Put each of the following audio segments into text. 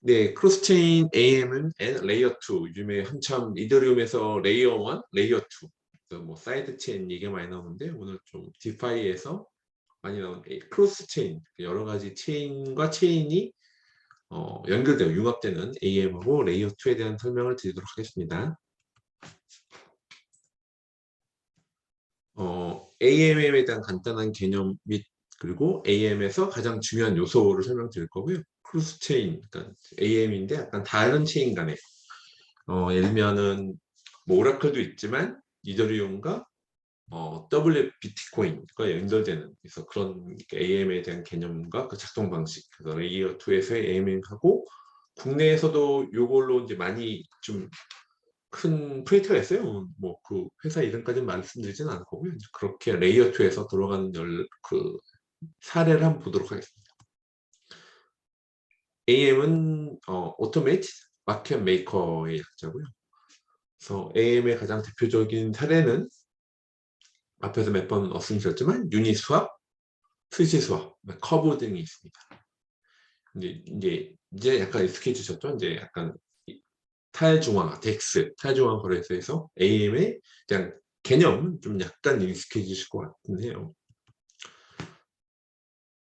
네, 크로스체인 AM은 레이어 2. 요즘에 한참 이더리움에서 레이어 1, 레이어 2. 그래서 뭐 사이드 체인 얘기가 많이 나오는데 오늘 좀 디파이에서 많이 나오는 크로스체인, 여러 가지 체인과 체인이 연결되고 융합되는 AM하고 레이어 2에 대한 설명을 드리도록 하겠습니다. AM에 대한 간단한 개념 및 그리고 AM에서 가장 중요한 요소를 설명드릴 거고요. 크로스 체인, 그러니까 AM인데 약간 다른 체인 간에 예를 들면은 뭐 오라클도 있지만 이더리움과 WF 비트코인과 연결되는, 그래서 그런 AM에 대한 개념과 그 작동 방식, 그래서 레이어 2에서의 AM하고 국내에서도 요걸로 이제 많이 좀 큰 프로젝트가 있어요. 뭐 그 회사 이름까지는 말씀드리지는 않을 거고요. 이제 그렇게 레이어 2에서 들어가는 그 사례를 한번 보도록 하겠습니다. AM은 오토메이트 마켓 메이커의 약자고요. 그래서 AM의 가장 대표적인 사례는 앞에서 몇 번 말씀드렸지만 유니스왑, 스시스왑, 커브 등이 있습니다. 이제 약간 익숙해지셨죠? 이제 약간 탈중앙화, 덱스, 탈중앙 거래소에서 AM의 그냥 개념은 좀 약간 익숙해지실 것 같긴 해요.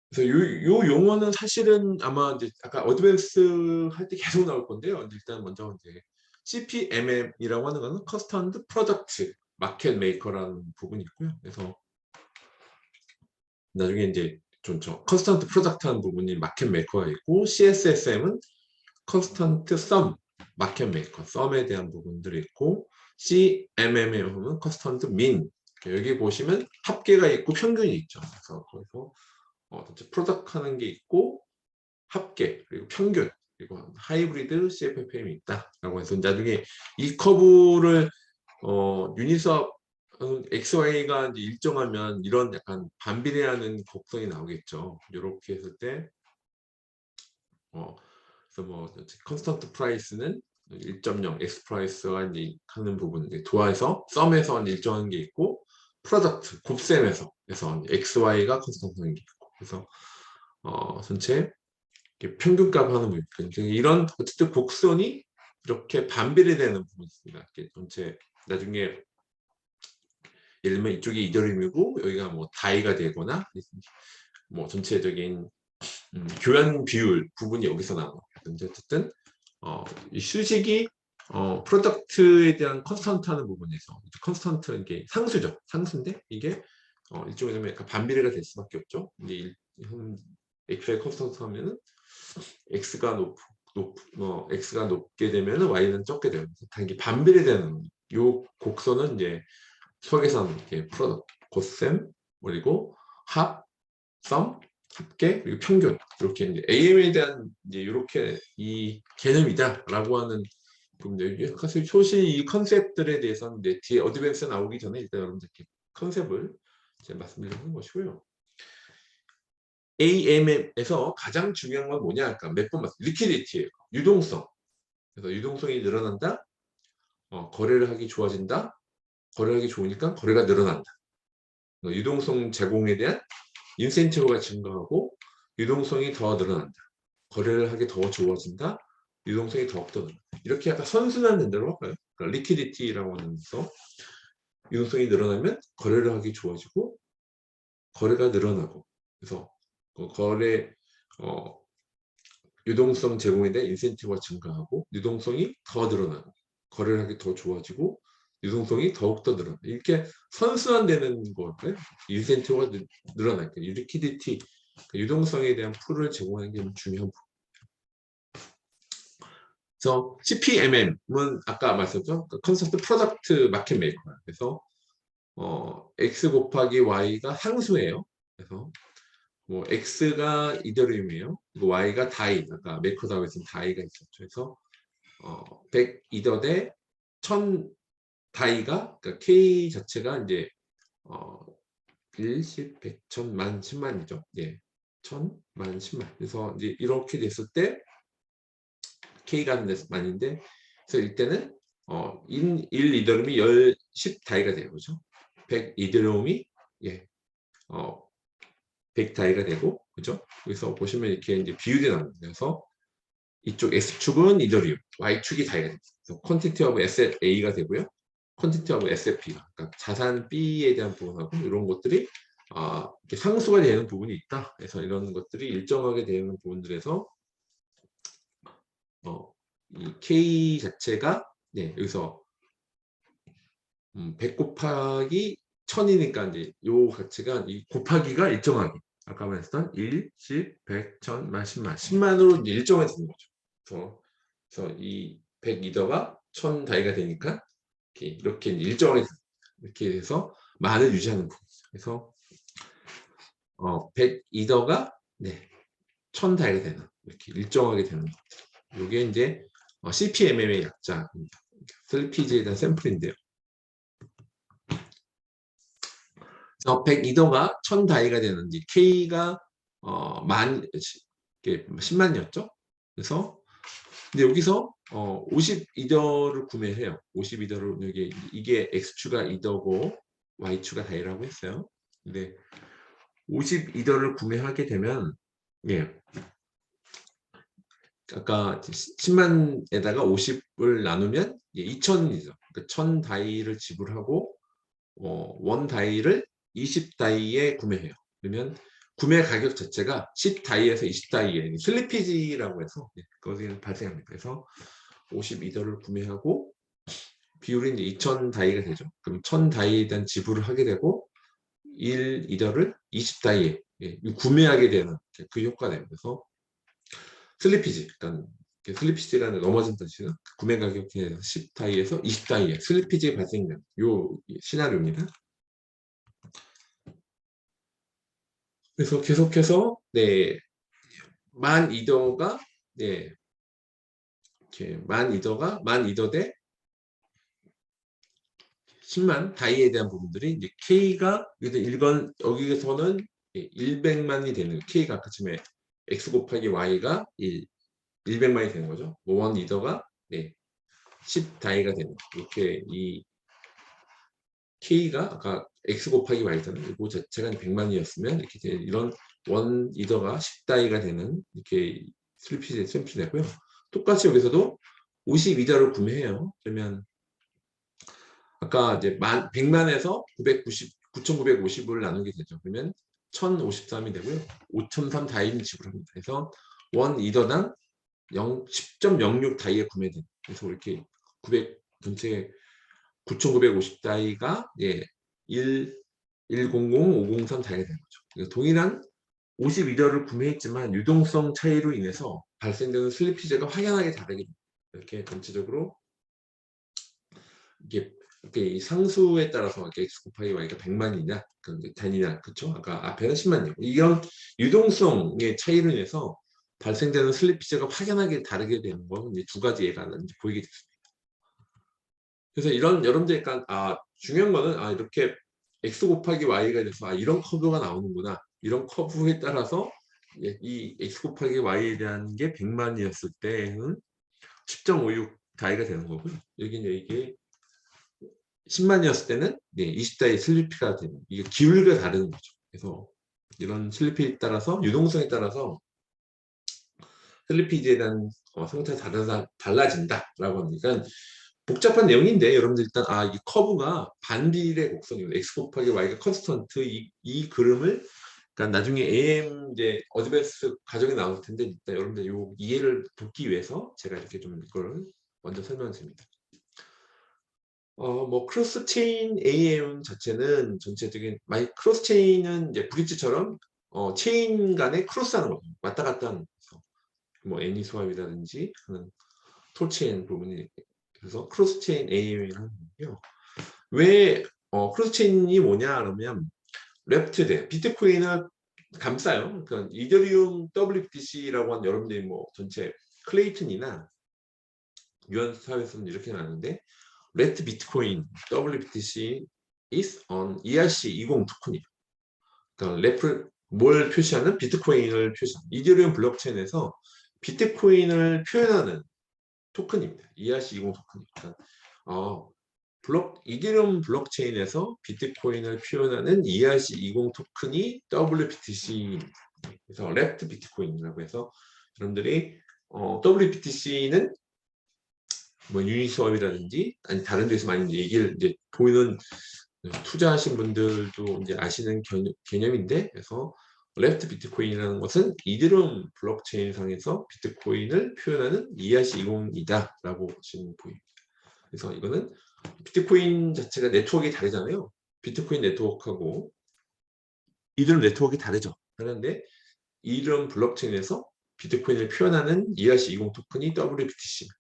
그래서 요 용어는 사실은 아마 이제 아까 어드밴스 할 때 계속 나올 건데요. 일단 먼저 이제 CPMM이라고 하는 거는 커스텀드 프로덕트 마켓 메이커라는 부분이 있고요. 그래서 나중에 이제 좀 커스텀드 프로덕트 하는 부분이 마켓 메이커가 있고, CSSM은 컨스턴트 썸 마켓 메이커 썸에 대한 부분들이 있고, CMM에 보면 컨스턴트 민, 여기 보시면 합계가 있고 평균이 있죠. 그래서 거기서 프로덕트 하는 게 있고 합계 그리고 평균 그리고 하이브리드 CFFM이 있다라고 해서 나중에 이 커브를 유니스왑 XY가 이제 일정하면 이런 약간 반비례하는 곡선이 나오겠죠. 이렇게 했을 때 그래서 뭐 컨스턴트 프라이스는 1.0 X 프라이스와 이제 하는 부분, 도화에서 썸에서 일정한 게 있고, 프로덕트 곱셈에서 그래서 XY가 컨스턴트인 게 있고, 그래서 전체 평균값 하는 부분, 이런 어쨌든 곡선이 이렇게 반비례되는 부분이 있습니다. 전체 나중에 예를 들면 이쪽이 이더리움이고 여기가 뭐 다이가 되거나 뭐 전체적인 교환 비율 부분이 여기서 나와요. 어쨌든 이 수식이 프로덕트에 대한 컨스턴트 하는 부분에서 컨스턴트 이게 상수죠. 상수인데 이게 일종의 좀 약간 반비례가 될 수밖에 없죠. 이제 x의 컨스턴트 하면은 x가 x가 높게 되면은 y는 적게 돼요. 단기 반비례되는 요 곡선은 이제 수학에서는 이렇게 프로덕트, 곱셈, 그리고 합, 썸, 합계, 그리고 평균, 이렇게 이제 AM에 대한 이제 이렇게 이 개념이다라고 하는 부분들. 사실 소시 이 컨셉들에 대해서는 이제 뒤에 어드밴스 나오기 전에 일단 여러분들 이렇게 컨셉을 제가 말씀드리는 것이고요. AM에서 가장 중요한 건 뭐냐 할까? 몇 번 말씀, 리퀴디티예요. 유동성. 그래서 유동성이 늘어난다. 거래를 하기 좋아진다. 거래하기 좋으니까 거래가 늘어난다. 유동성 제공에 대한 인센티브가 증가하고 유동성이 더 늘어난다. 거래를 하기 더 좋아진다. 유동성이 더욱더 늘어난다. 이렇게 약간 선순환 된다고 할까요? 그러니까 리퀴디티라고 하면서 유동성이 늘어나면 거래를 하기 좋아지고 거래가 늘어나고, 그래서 거래 유동성 제공에 대한 인센티브가 증가하고 유동성이 더 늘어나고 거래를 하기 더 좋아지고 유동성이 더욱더 늘어나, 이렇게 선순환되는 거고요. 인센티브가 늘어나니까 리퀴디티, 유동성에 대한 풀을 제공하는 게 중요한 부분. 그래서 CPMM은 아까 말씀드렸죠. 컨셉트 프로덕트 마켓 메이커. 그래서 X 곱하기 Y가 상수예요. 그래서 뭐 X가 이더리움이에요. Y가 다이, 아까 메이커다고 했던 다이가 있었죠. 그래서 100 이더 대 1000 다이가, 그러니까 K 자체가 이제 1, 10, 100, 1000, 만, 10만이죠. 예, 1000, 만, 10만. 그래서 이제 이렇게 됐을 때 K가 만인데, 그래서 이때는 1 이더리움이 10 다이가 되는 거죠. 100 이더리움이 100 다이가 되고, 그죠? 그래서 보시면 이렇게 이제 비율이 나옵니다. 그래서 이쪽 X축은 이더리움, Y축이 다이가 됩니다. 그래서 퀀티티 오브 에셋 A가 되고요. 퀀티티 오브 에셋 B가, 그러니까 자산 B에 대한 부분하고 이런 것들이 이렇게 상수가 되는 부분이 있다. 그래서 이런 것들이 일정하게 되는 부분들에서 이 K 자체가 여기서 100 곱하기 1000이니까 이제 요 가치가 이 곱하기가 일정하게 아까 말했던 1, 10, 100, 1000, 10,000, 10만 10만으로 일정해서 되는 거죠. 그래서 이 100이더가 1000 다이가 되니까 이렇게 일정하게 이렇게 해서 만을 유지하는 부분이죠. 그래서 100이더가 1000 다이가 되는 이렇게 일정하게 되는 거죠. 이게 이제 CPMM의 약자입니다. 슬리피지에 대한 샘플인데요. 그래서 102도가 1000 다이가 되는지 K가 10만이었죠. 그래서 근데 여기서 52더를 구매해요. 52더를 여기 이게 X축가 2더고 Y축가 다이라고 했어요. 근데 52더를 구매하게 되면 아까 10만에다가 50을 나누면 2000이죠. 그러니까 1000 다이를 지불하고 원 다이를 20 다이에 구매해요. 그러면 구매 가격 자체가 10 다이에서 20 다이에 슬리피지라고 해서 거기는 발생합니다. 그래서 52더를 구매하고 비율이 이제 2000 다이가 되죠. 그럼 1000 다이에 대한 지불을 하게 되고 2더를 20 다이에 구매하게 되는 그 효과가 됩니다. 그래서 슬리피지, 그러니까 슬리피지라는 넘어진 뜻이죠. 구매 가격에 10 다이에서 20 다이에 슬리피지 발생되는 요 시나리오입니다. 그래서 계속해서 12더가 이렇게 12더 대 10만 다이에 대한 부분들이 이제 K가 여기서는 100만이 되는 K가 아까 처음에 X 곱하기 Y가 100만이 되는 거죠. 1이더가 10 다이가 되는 이렇게 이 K가 아까 X 곱하기 Y잖아요. 이거 자체가 100만이었으면 이렇게 이런 1이더가 10 다이가 되는 이렇게 슬리피지 되고요. 똑같이 여기서도 52더를 구매해요. 그러면 아까 이제 100만에서 9,950을 나누게 되죠. 그러면 1,053이 되고요. 5,003 다이는 지불합니다. 그래서 1이더당 10.06 다이에 구매된. 그래서 이렇게 전체 9,950 다이가 100, 503 다이가 되는 거죠. 동일한 52더를 구매했지만 유동성 차이로 인해서 발생되는 슬리피지가 확연하게 다르게 됩니다. 이렇게 전체적으로 이게 상수에 따라서 X 곱하기 Y가 100만이냐 단위냐 그쵸? 아까 앞에는 10만이고 이런 유동성의 차이로 인해서 발생되는 슬리피지가 확연하게 다르게 되는 건 이제 두 가지 예가 이제 보이게 됐습니다. 그래서 이런 여러분들 약간 중요한 거는 이렇게 X 곱하기 Y가 돼서 이런 커브가 나오는구나 이런 커브에 따라서 이 X 곱하기 Y에 대한 게 100만이었을 때는 10.56 다이가 되는 거고요. 여기 이게 10만이었을 때는 20다이 슬리피가 되는 이게 기울기가 다른 거죠. 그래서 이런 슬리피에 따라서 유동성에 따라서 슬리피지에 대한 상태가 달라진다라고 하니까 복잡한 내용인데 여러분들 일단 이 커브가 반비례 곡선이고 X 곱하기 Y가 컨스턴트 이 그림을 그러니까 나중에 AM 이제 어드밴스 과정에 나올 텐데 일단 여러분들 요 이해를 돕기 위해서 제가 이렇게 좀 이걸 먼저 설명드립니다. 뭐 크로스 체인 AM 자체는 전체적인 크로스 체인은 이제 브릿지처럼 체인 간에 크로스하는 거죠. 왔다 갔다 하는 거죠. 뭐 애니 수압이라든지 하는 토체인 부분이 그래서 크로스 체인 AM이라는 거고요. 왜 크로스 체인이 뭐냐 그러면 레프트 대 비트코인을 감싸요. 그러니까 이더리움 WBTC라고 한 여러분들이 뭐 전체 클레이튼이나 유한 사회에서는 이렇게 나는데 레트 비트코인 WBTC is on ERC20 토큰이에요. 그러니까 뭘 표시하는 비트코인을 표시하는 이더리움 블록체인에서 비트코인을 표현하는 토큰입니다. ERC20 토큰이니까 이더리움 블록체인에서 비트코인을 표현하는 ERC20 토큰이 WBTC 그래서 레프트 비트코인이라고 해서 여러분들이 WBTC는 뭐 유니스왑이라든지 아니 다른 데서 많이 얘기를 이제 보이는 투자하신 분들도 이제 아시는 개념인데, 그래서 레프트 비트코인이라는 것은 이더리움 블록체인 상에서 비트코인을 표현하는 ERC20이다라고 보시면 보입니다. 그래서 이거는 비트코인 자체가 네트워크가 다르잖아요. 비트코인 네트워크하고 이더리움 네트워크가 다르죠. 그런데 이더리움 블록체인에서 비트코인을 표현하는 ERC20 토큰이 WBTC입니다.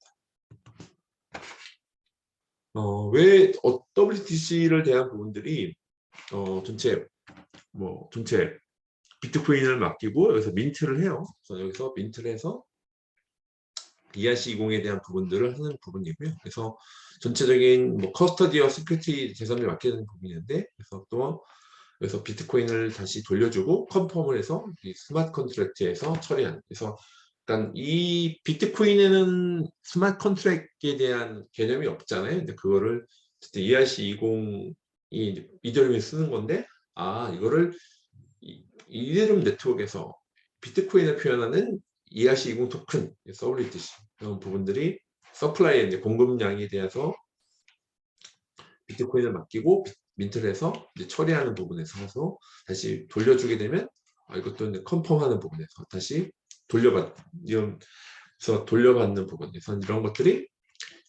왜 WBTC를 대한 부분들이 전체 비트코인을 맡기고 여기서 민트를 해요. 그래서 여기서 민트를 해서 ERC20에 대한 부분들을 하는 부분이고요. 그래서 전체적인 뭐 커스터디와 시큐리티 재산을 맡기는 부분인데, 그래서 또 그래서 비트코인을 다시 돌려주고 컨펌을 해서 이 스마트 컨트랙트에서 처리하는. 그래서 약간 이 비트코인에는 스마트 컨트랙트에 대한 개념이 없잖아요. 근데 그거를 ERC20이 이더리움에 쓰는 건데, 이거를 이더리움 네트워크에서 비트코인을 표현하는 ERC20 토큰, 서블리티시 이런 부분들이 서플라이의 이제 공급량에 대해서 비트코인을 맡기고 민트를 해서 이제 처리하는 부분에서 해서 다시 돌려주게 되면 이것도 이제 컨펌하는 부분에서 다시 돌려받는 부분에서 이런 것들이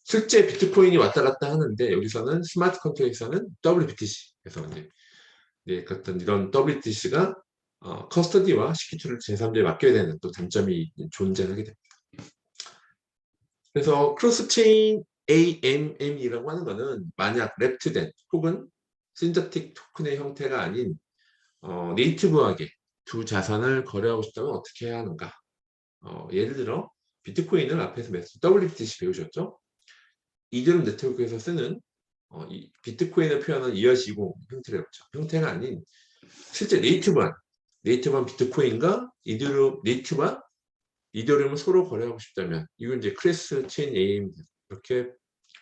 실제 비트코인이 왔다 갔다 하는데, 여기서는 스마트 컨트랙에서는 WBTC, 그래서 이제 어떤 이런 WBTC가 커스터디와 시큐리티를 제3자에 맡겨야 되는 또 단점이 존재하게 됩니다. 그래서 크로스체인 AMM이라고 하는 것은 만약 랩트된 혹은 신저틱 토큰의 형태가 아닌 네이티브하게 두 자산을 거래하고 싶다면 어떻게 해야 하는가. 예를 들어 비트코인을 앞에서 WBTC 배우셨죠? 이더리움 네트워크에서 쓰는 이 비트코인을 표현하는 ERC20 형태를 배웠죠. 형태가 아닌 실제 네이티브한 비트코인과 이더리움을 서로 거래하고 싶다면 이건 이제 크레스 체인 AM 이렇게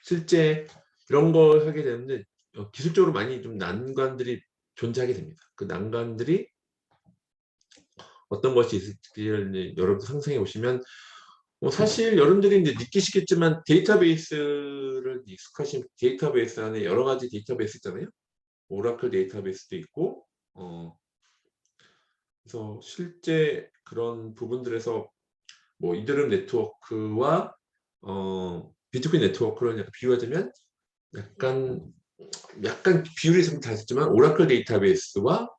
실제 이런 걸 하게 되는데 기술적으로 많이 좀 난관들이 존재하게 됩니다. 그 난관들이 어떤 것이 있을지를 여러분 상상해 보시면, 사실 여러분들이 이제 느끼시겠지만 데이터베이스를 익숙하신 데이터베이스 안에 여러 가지 데이터베이스 있잖아요. 오라클 데이터베이스도 있고, 그래서 실제 그런 부분들에서 뭐 이더리움 네트워크와 비트코인 네트워크를 약간 비교하자면 약간 비율이 좀 다르지만 오라클 데이터베이스와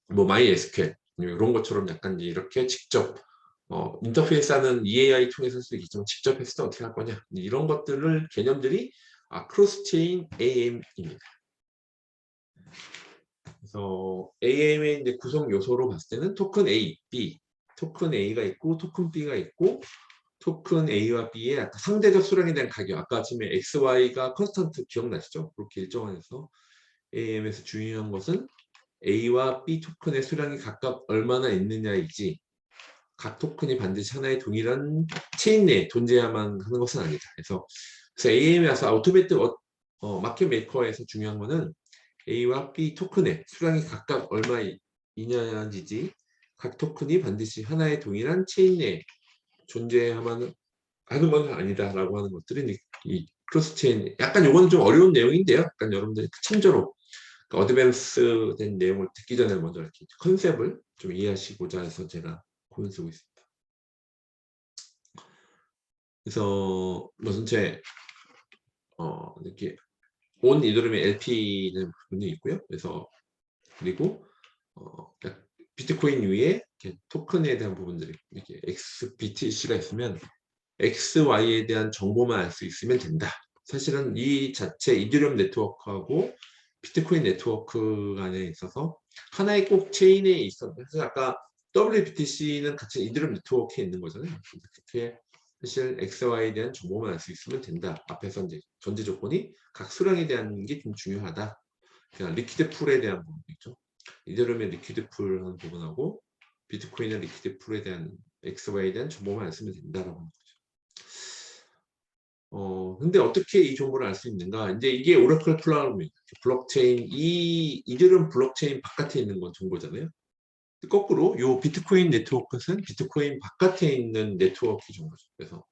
뭐 MySQL 이런 것처럼 약간 이렇게 직접 인터페이스 하는 EAI 통해서 할 수도 있지만 직접 했을 때 어떻게 할 거냐, 이런 것들을 개념들이 크로스체인 AM입니다. 그래서 AM의 이제 구성 요소로 봤을 때는 토큰 A, B, 토큰 A가 있고 토큰 B가 있고, 토큰 A와 B의 약간 상대적 수량에 대한 가격, 아까 아침에 XY가 컨스턴트 기억나시죠? 그렇게 일정해서 AM에서 중요한 것은 A와 B 토큰의 수량이 각각 얼마나 있느냐이지, 각 토큰이 반드시 하나의 동일한 체인 내에 존재해야만 하는 것은 아니다. 그래서 AM에서 아우토메이트 마켓 메이커에서 중요한 것은 A와 B 토큰의 수량이 각각 얼마이냐이지, 각 토큰이 반드시 하나의 동일한 체인 내에 존재하는 건 아니다라고 하는 것들이 이 크로스체인, 약간 요거는 좀 어려운 내용인데요. 약간 여러분들이 참조로 어드밴스 된 내용을 듣기 전에 먼저 이렇게 컨셉을 좀 이해하시고자 해서 제가 고민 쓰고 있습니다. 그래서 뭐 전체 이렇게 온 이더리움의 LP는 부분이 있고요. 그래서 그리고 비트코인 위에 이렇게 토큰에 대한 부분들이 이렇게 XBTC가 있으면 XY에 대한 정보만 알 수 있으면 된다. 사실은 이 자체 이더리움 네트워크하고 비트코인 네트워크 간에 있어서 하나의 꼭 체인에 있어. 그래서 아까 WBTC는 같이 이더리움 네트워크에 있는 거잖아요. 그렇게 사실 XY에 대한 정보만 알 수 있으면 된다. 앞에서 이제 전제 조건이 각 수량에 대한 게 좀 중요하다. 그냥 리퀴드 풀에 대한 부분 있죠. 이더리움의 리퀴드 풀 하는 부분하고 비트코인의 리퀴드 풀에 대한 XY에 대한 정보만 알수면 된다라고 하는 거죠. 근데 어떻게 이 정보를 알 수 있는가? 이제 이게 오라클 플랫폼입니다. 블록체인, 이 이더리움 블록체인 바깥에 있는 건 정보잖아요. 거꾸로 요 비트코인 네트워크는 비트코인 바깥에 있는 네트워크 정보죠. 그래서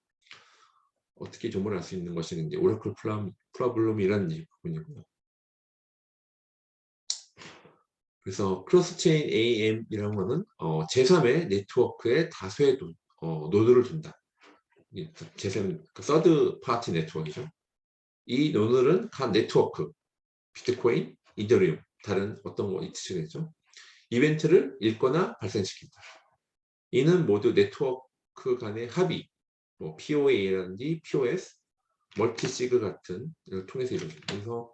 어떻게 정보를 알 수 있는 것이 이제 오라클 프로블럼이라는 부분이고요. 그래서 크로스체인 AM이라는 거는 제3의 네트워크의 다수의 노드를 둔다. 제3 서드 파티 네트워크이죠. 이 노드는 각 네트워크, 비트코인, 이더리움, 다른 어떤 거 있으시겠죠? 이벤트를 읽거나 발생시킨다. 이는 모두 네트워크 간의 합의, 뭐 POA라든지 POS, 멀티시그 같은 걸 통해서 이루어집니다. 그래서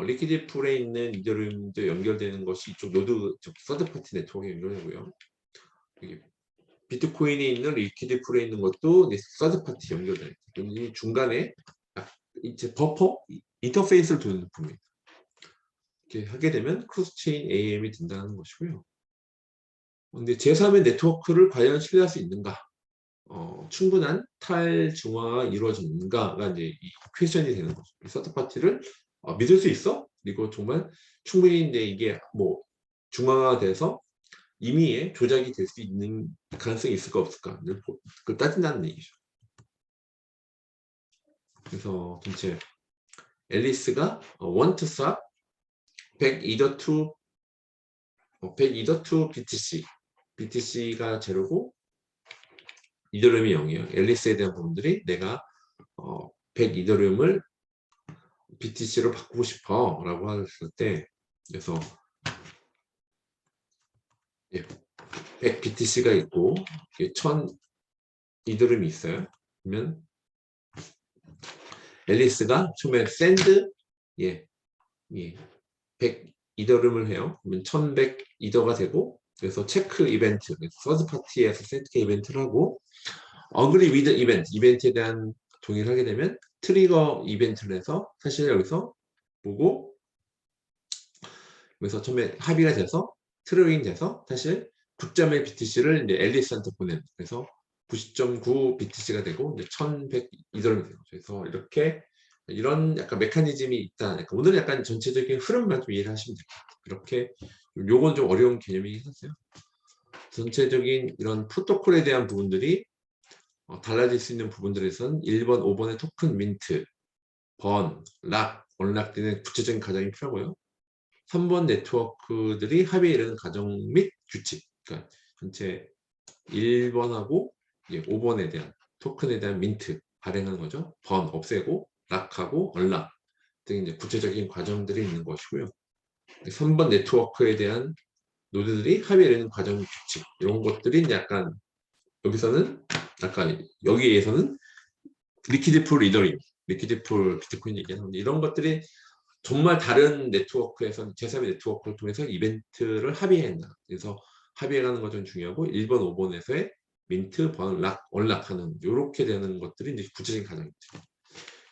리퀴드 풀에 있는 이더리움도 연결되는 것이 이쪽 노드, 서드 파티 네트워크에 연결되고요. 비트코인에 있는 리퀴드 풀에 있는 것도 서드 파티 연결되는 중간에 이제 버퍼 인터페이스를 두는 부분입니다. 이렇게 하게 되면 크로스체인 AM이 된다는 것이고요. 근데 제3의 네트워크를 과연 신뢰할 수 있는가? 충분한 탈중화가 이루어졌는가가 이제 이 퀘션이 되는 거죠. 서드 파티를 믿을 수 있어? 그리고 정말 충분히 이제 이게 뭐 중화가 돼서 임의의 조작이 될 수 있는 가능성이 있을까 없을까? 그걸 따진다는 얘기죠. 그래서 전체 앨리스가 want swap 100 ether to 100 ether to BTC BTC가 제로고 이더리움이 0이에요. 앨리스에 대한 부분들이 내가 100 이더리움을 BTC로 바꾸고 싶어 라고 했을 때 그래서 100 BTC가 있고 1000 이더리움이 있어요. 그러면 앨리스가 처음에 샌드 100 이더리움을 해요. 그러면 1100 이더가 되고 그래서 체크 이벤트, 서드 파티에서 체크 이벤트를 하고 어그리 위드 이벤트에 대한 동의를 하게 되면 트리거 이벤트를 해서 사실 여기서 보고 그래서 처음에 합의가 돼서 트리거잉 돼서 사실 9.1 BTC를 이제 앨리스한테 보내는 그래서 90.9 BTC가 되고 이제 1100 이더리움이 되고 그래서 이렇게 이런 약간 메커니즘이 있다. 약간 오늘은 약간 전체적인 흐름만 좀 이해를 하시면 됩니다. 이렇게 요건 좀 어려운 개념이긴 하세요. 전체적인 이런 프로토콜에 대한 부분들이 달라질 수 있는 부분들에선 1번, 5번의 토큰 민트, 번, 락, 언락되는 구체적인 과정이 필요하고요. 3번 네트워크들이 합의에 이르는 과정 및 규칙. 그러니까 전체 1번하고 5번에 대한 토큰에 대한 민트 발행하는 거죠. 번 없애고 락하고 언락 등 이제 구체적인 과정들이 있는 것이고요. 3번 네트워크에 대한 노드들이 합의에 이르는 과정 및 규칙 이런 것들이 약간 여기서는 약간 여기에서는 리퀴드 풀 이더리움, 리퀴드 풀 비트코인 얘기하는 이런 것들이 정말 다른 네트워크에서 제3의 네트워크를 통해서 이벤트를 합의해야 한다. 그래서 합의해가는 것이 좀 중요하고 1번, 5번에서의 민트, 번, 락, 언락하는 이렇게 되는 것들이 이제 구체적인 과정이죠.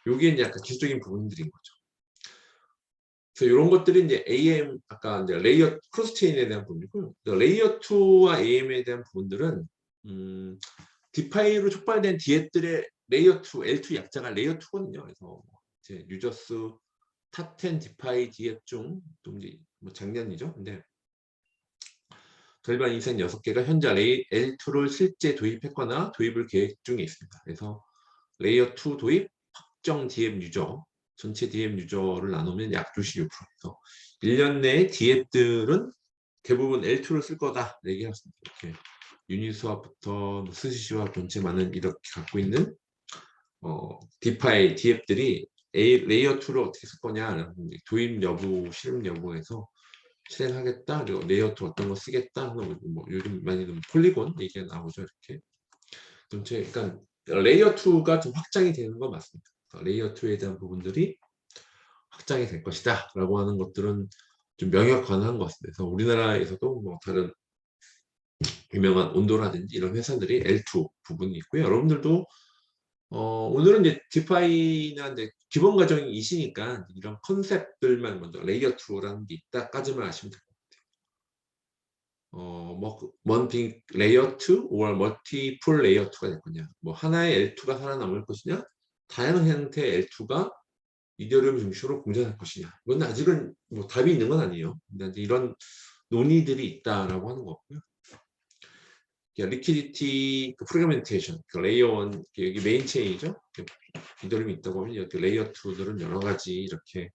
이게 이제 약간 기술적인 부분들인 거죠. 그래서 이런 것들이 이제 AM 아까 이제 레이어 크로스 체인에 대한 부분이고요. 레이어 2와 AM에 대한 부분들은 디파이로 촉발된 디앱들의 레이어 2, L2 약자가 레이어 2거든요. 그래서 이제 유저스 탑10 디파이 디앱 중 뭐 작년이죠. 근데 절반 이상 6개가 현재 L2를 실제 도입했거나 도입을 계획 중에 있습니다. 그래서 레이어 2 도입 확정 디앱 유저 전체 디앱 유저를 나누면 약 66%에서 1년 내에 디앱들은 대부분 L2를 쓸 거다 얘기했습니다. 이렇게 유니스왑부터 스시시와 본체 많은 이렇게 갖고 있는 디파이 디앱들이 레이어 2를 어떻게 쓸 거냐 도입 여부 실행 여부에서 실행하겠다 그리고 레이어 2 어떤 거 쓰겠다 뭐 요즘 많이는 폴리곤 얘기가 나오죠. 이렇게 전체 그러니까 레이어 2가 좀 확장이 되는 건 맞습니다. 레이어 2에 대한 부분들이 확장이 될 것이다 라고 하는 것들은 좀 명확한 것 같습니다. 그래서 우리나라에서도 뭐 다른 유명한 온도라든지 이런 회사들이 L2 부분이 있고요. 여러분들도 오늘은 이제 디파이나 이제 기본 과정이시니까 이런 컨셉들만 먼저 레이어 2라는 게 있다까지만 아시면 될 것 같아요. 뭐 원빙 레이어 2 or 멀티플 레이어 2가 될 거냐, 뭐 하나의 L2가 살아남을 것이냐, 다양한 형태의 L2가 이더리움 중심으로 공존할 것이냐. 이건 아직은 뭐 답이 있는 건 아니에요. 근데 이런 논의들이 있다라고 하는 거고요. 리퀴디티 프래그멘테이션, 레이어 1 여기 메인 체인이죠. 이더리움이 있다 보면 이렇게 레이어 2들은 여러 가지 이렇게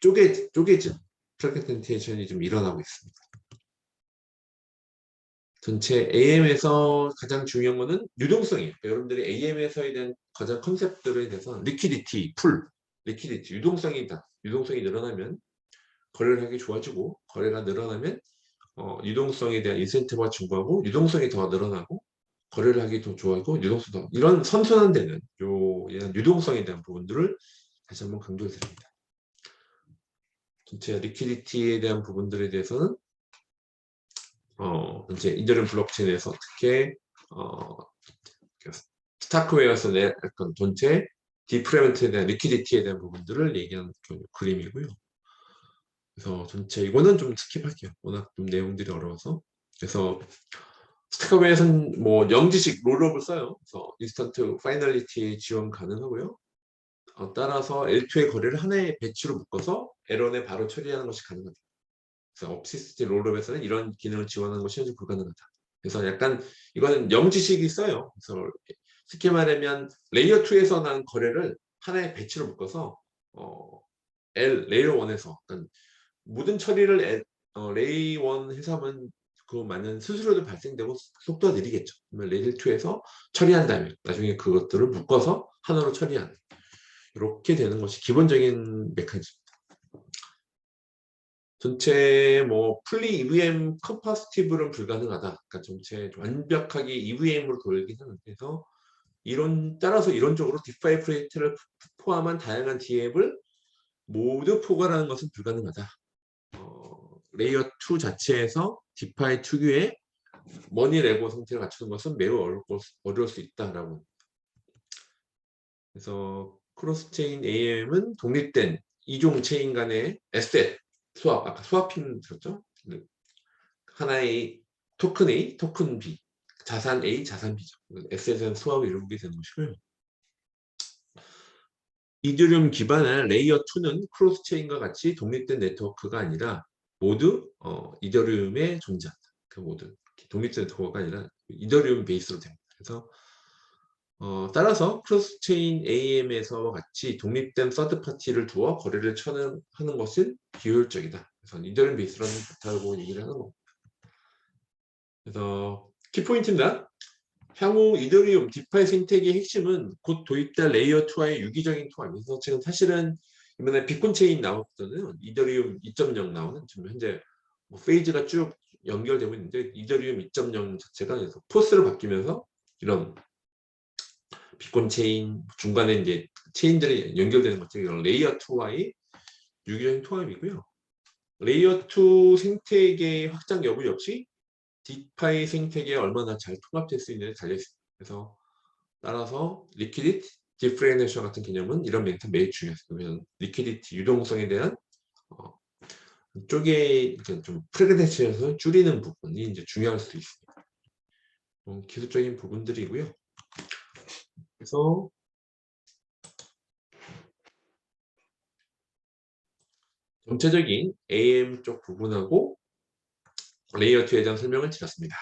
쪼개진 프래그멘테이션이 좀 일어나고 있습니다. 전체 AM에서 가장 중요한 거는 유동성이에요. 여러분들이 AM에서에 대한 가장 컨셉들에 대해서 리퀴디티, 리퀴디티, 유동성이 늘어나면 거래를 하기 좋아지고, 거래가 늘어나면 유동성에 대한 인센티브가 증가하고, 유동성이 더 늘어나고, 거래를 하기 더 좋아하고, 유동성 더 이런 선순환되는 유동성에 대한 부분들을 다시 한번 강조해 드립니다. 전체 리퀴디티에 대한 부분들에 대해서는 이제 이더리움 블록체인에서 어떻게 스타크웨어에서 약간 전체 디프레멘트에 대한 리퀴디티에 대한 부분들을 얘기하는 그림이고요. 그래서 전체 이거는 좀 스킵할게요. 워낙 좀 내용들이 어려워서. 그래서 스타크웨어에서는 뭐 영지식 롤업을 써요. 그래서 인스턴트 파이널리티 지원 가능하고요. 따라서 L2의 거래를 하나의 배치로 묶어서 L1에 바로 처리하는 것이 가능하다. 그래서 업시스템 롤업에서는 이런 기능을 지원하는 것이 현재 불가능하다. 그래서 약간 이거는 영지식이 있어요. 그래서 쉽게 말하면 레이어 2에서 난 거래를 하나의 배치로 묶어서 레이어 1에서 모든 처리를 레이어 1 해서 하면 그 많은 수수료도 발생되고 속도가 느리겠죠. 그러면 레이어 2에서 처리한 다음에 나중에 그것들을 묶어서 하나로 처리하는 이렇게 되는 것이 기본적인 메커니즘입니다. 전체 뭐 풀리 EVM 컴파스티블은 불가능하다. 그러니까 전체 완벽하게 EVM으로 돌리긴 하는데, 그래서 따라서 이론적으로 디파이 프로젝트를 포함한 다양한 DApp을 모두 포괄하는 것은 불가능하다. 레이어 2 자체에서 디파이 특유의 머니 레고 상태를 갖추는 것은 매우 어려울 수 있다라고. 그래서 크로스체인 AM은 독립된 이종 체인 간의 에셋 스왑, 아까 스와핑 들었죠? 하나의 토큰 A, 토큰 B, 자산 A, 자산 B죠. 에셋은 스왑을 이루게 되는 것이고요. 이더리움 기반의 레이어 2는 크로스체인과 같이 독립된 네트워크가 아니라 모두 이더리움에 존재한다. 그 모든 독립된 네트워크가 아니라 이더리움 베이스로 됩니다. 그래서 따라서 크로스체인 AM에서와 같이 독립된 서드파티를 두어 거래를 하는 것은 비효율적이다. 그래서 이더리움 베이스라는 좋다고 얘기를 하는 겁니다. 그래서 키포인트입니다. 향후 이더리움 디파이 생태계의 핵심은 곧 도입될 레이어 2와의 유기적인 통합입니다. 지금 사실은 이번에 비콘 체인 나왔거든요. 이더리움 2.0 나오는 지금 현재 뭐 페이지가 쭉 연결되고 있는데, 이더리움 2.0 자체가 포스를 바뀌면서 이런 비콘 체인 중간에 이제 체인들이 연결되는 것들이 이런 레이어 2와의 유기적인 통합이고요. 레이어 2 생태계 확장 여부 역시 디파이 생태계에 얼마나 잘 통합될 수 있는지 달려있습니다. 그래서 따라서 리퀴디티, 디프레네이션 같은 개념은 이런 멘트 매우 중요했어요. 리퀴디티, 유동성에 대한 쪽에 좀 프레그네이션에서 줄이는 부분이 이제 중요할 수 있습니다. 기술적인 부분들이고요. 그래서 전체적인 AM 쪽 부분하고 레이어 2에 대한 설명을 드렸습니다.